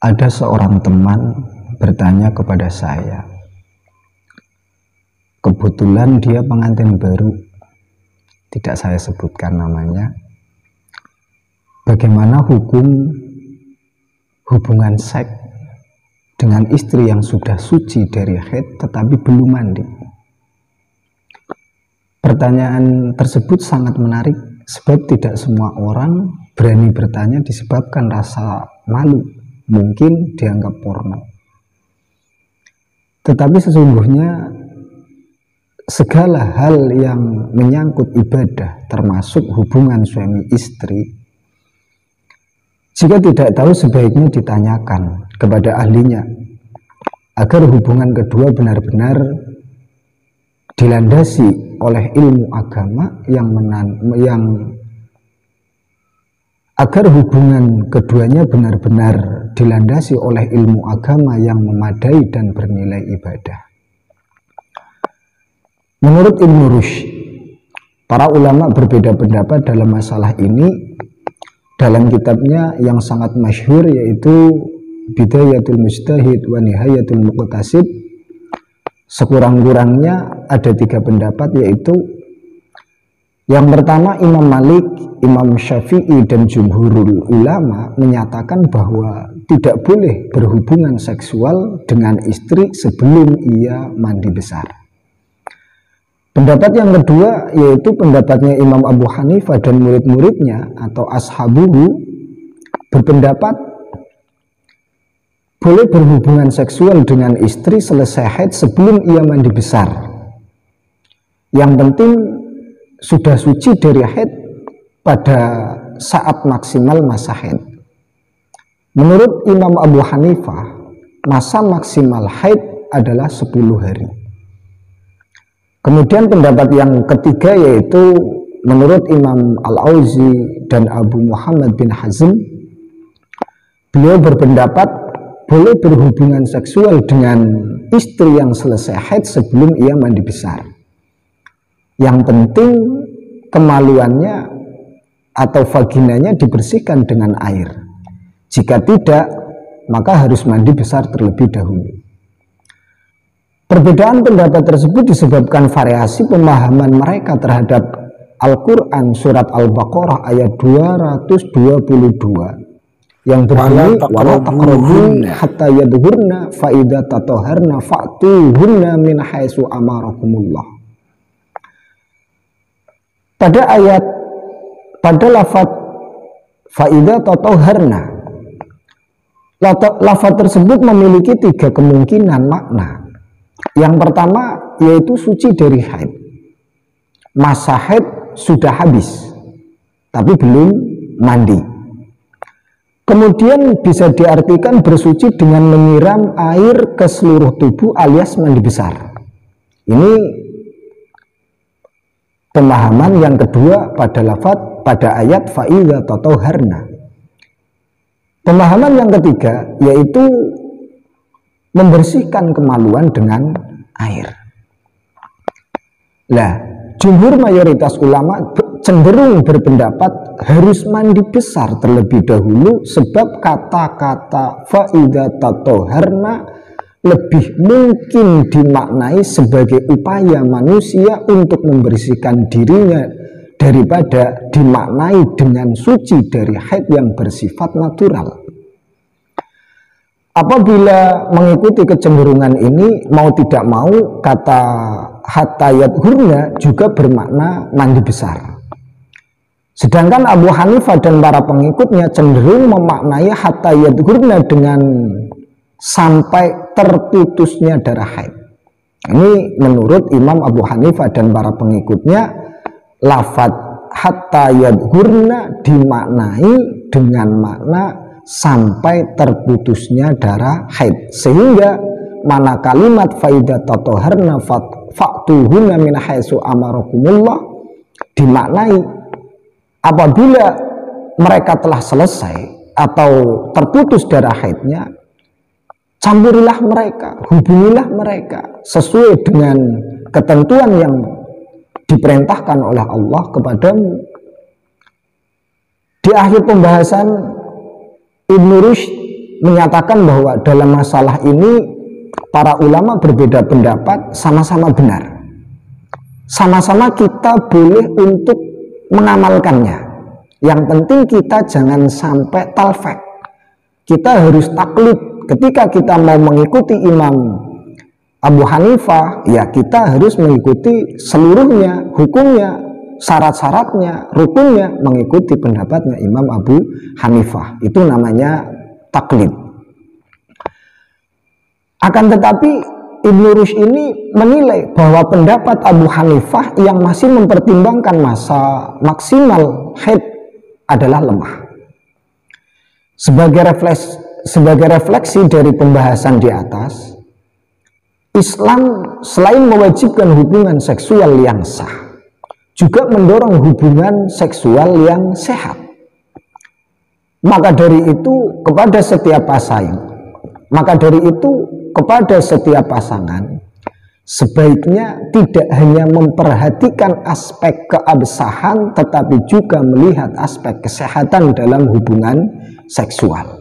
Ada seorang teman bertanya kepada saya. Kebetulan dia pengantin baru, tidak saya sebutkan namanya. Bagaimana hukum hubungan seks dengan istri yang sudah suci dari haid tetapi belum mandi? Pertanyaan tersebut sangat menarik sebab tidak semua orang berani bertanya disebabkan rasa malu, mungkin dianggap porno. Tetapi sesungguhnya segala hal yang menyangkut ibadah, termasuk hubungan suami istri, jika tidak tahu sebaiknya ditanyakan kepada ahlinya agar hubungan kedua benar-benar dilandasi oleh ilmu agama agar hubungan keduanya benar-benar dilandasi oleh ilmu agama yang memadai dan bernilai ibadah. Menurut Ibnu Rushd, para ulama berbeda pendapat dalam masalah ini dalam kitabnya yang sangat masyhur, yaitu Bidayatul Mujtahid wa Nihayatul Muqtasid. Sekurang-kurangnya ada 3 pendapat, yaitu yang pertama Imam Malik, Imam Syafi'i dan jumhurul ulama menyatakan bahwa tidak boleh berhubungan seksual dengan istri sebelum ia mandi besar. Pendapat yang kedua yaitu pendapatnya Imam Abu Hanifah dan murid-muridnya atau ashabuhu, berpendapat boleh berhubungan seksual dengan istri selesai haid sebelum ia mandi besar. Yang penting sudah suci dari haid pada saat maksimal masa haid. Menurut Imam Abu Hanifah, masa maksimal haid adalah 10 hari. Kemudian pendapat yang ketiga yaitu menurut Imam Al-Auzi dan Abu Muhammad bin Hazm, beliau berpendapat boleh berhubungan seksual dengan istri yang selesai haid sebelum ia mandi besar. Yang penting kemaluannya atau vaginanya dibersihkan dengan air. Jika tidak, maka harus mandi besar terlebih dahulu. Perbedaan pendapat tersebut disebabkan variasi pemahaman mereka terhadap Al-Quran surat Al-Baqarah ayat 222 yang berbunyi wala taqrabun hatta yadhurna fa idza tatahharna fa'tuhunna min haitsu amarakumullah. Pada lafaz fa idza tatahharna, lafaz tersebut memiliki 3 kemungkinan makna. Yang pertama yaitu suci dari haid. Masa haid sudah habis tapi belum mandi. Kemudian bisa diartikan bersuci dengan menyiram air ke seluruh tubuh alias mandi besar. Ini pemahaman yang kedua pada lafaz pada ayat fa idza tatahharna. Pemahaman yang ketiga yaitu membersihkan kemaluan dengan air. Jumhur mayoritas ulama cenderung berpendapat harus mandi besar terlebih dahulu sebab kata-kata fa'idha tatahharna lebih mungkin dimaknai sebagai upaya manusia untuk membersihkan dirinya daripada dimaknai dengan suci dari haid yang bersifat natural. Apabila mengikuti kecenderungan ini, mau tidak mau kata hatta yadhurna juga bermakna mandi besar. Sedangkan Abu Hanifah dan para pengikutnya cenderung memaknai hatta yadhurna dengan sampai terputusnya darah haid. Ini menurut Imam Abu Hanifah dan para pengikutnya, lafaz hatta yadhurna dimaknai dengan makna sampai terputusnya darah haid, sehingga mana kalimat faida tatahharna fa'tuhunna min haitsu amarakumullah dimaknai apabila mereka telah selesai atau terputus darah haidnya, campurilah mereka, hubungilah mereka sesuai dengan ketentuan yang diperintahkan oleh Allah kepadamu. Di akhir pembahasan, Ibnu Rushd menyatakan bahwa dalam masalah ini para ulama berbeda pendapat, sama-sama benar. Sama-sama kita boleh untuk mengamalkannya. Yang penting kita jangan sampai talfek. Kita harus taklid. Ketika kita mau mengikuti Imam Abu Hanifah, ya kita harus mengikuti seluruhnya, hukumnya, syarat-syaratnya, rukunnya, mengikuti pendapatnya Imam Abu Hanifah. Itu namanya taklid. Akan tetapi Ibnu Rushd ini menilai bahwa pendapat Abu Hanifah yang masih mempertimbangkan masa maksimal haid adalah lemah. Sebagai refleksi dari pembahasan di atas, Islam selain mewajibkan hubungan seksual yang sah, juga mendorong hubungan seksual yang sehat. Maka dari itu kepada setiap pasangan sebaiknya tidak hanya memperhatikan aspek keabsahan, tetapi juga melihat aspek kesehatan dalam hubungan seksual.